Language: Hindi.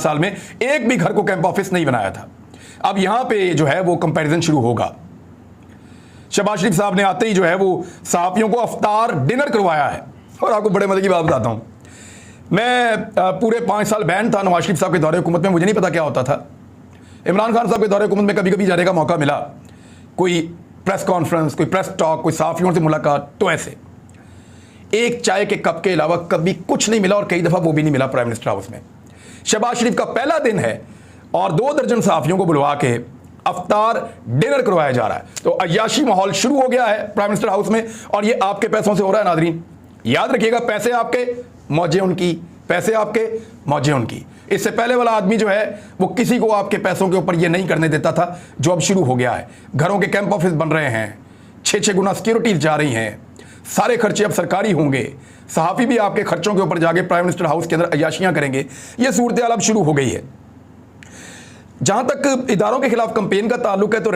साल में एक भी घर को कैंप ऑफिस नहीं बनाया था। अब यहां पे जो है वो कंपैरिजन शुरू होगा। शहबाज शरीफ साहब ने आते ही जो है वो सहाफियों को अफ्तार डिनर करवाया है। और आपको बड़े मजे की बात बताता हूं, मैं पूरे 5 साल बैन था नवाज शरीफ साहब के दौरे हुकूमत में, मुझे नहीं पता क्या होता था। इमरान खान साहब के दौरे हुकूमत में कभी कभी जाने का मौका मिला, कोई प्रेस कॉन्फ्रेंस, कोई प्रेस टॉक, कोई सहाफियों से मुलाकात, तो ऐसे एक चाय के कप के अलावा कभी कुछ नहीं मिला, और कई दफा वो भी नहीं मिला प्राइम मिनिस्टर हाउस में। शहबाज शरीफ का पहला दिन है और 2 दर्जन सहाफियों को बुलवा के अफ्तार डिनर करवाया जा रहा है। तो अय्याशी माहौल शुरू हो गया है प्राइम मिनिस्टर हाउस में, और ये आपके पैसों से हो रहा है। नादरीन याद रखिएगा, पैसे आपके, मौजें उनकी, पैसे आपके, मौजें उनकी। इससे पहले वाला आदमी जो है वो किसी को आपके पैसों के ऊपर ये नहीं करने देता था, जो अब शुरू हो गया है। घरों के कैंप ऑफिस बन रहे हैं, 6-6 गुना सिक्योरिटीज जा रही हैं, सारे खर्चे अब सरकारी होंगे, सहाफी भी आपके खर्चों के ऊपर जाके प्राइम मिनिस्टर हाउस के अंदर अय्याशियां करेंगे। ये सूरत हाल अब शुरू हो गई है। जहां तक इदारों के खिलाफ कैंपेन का ताल्लुक है तो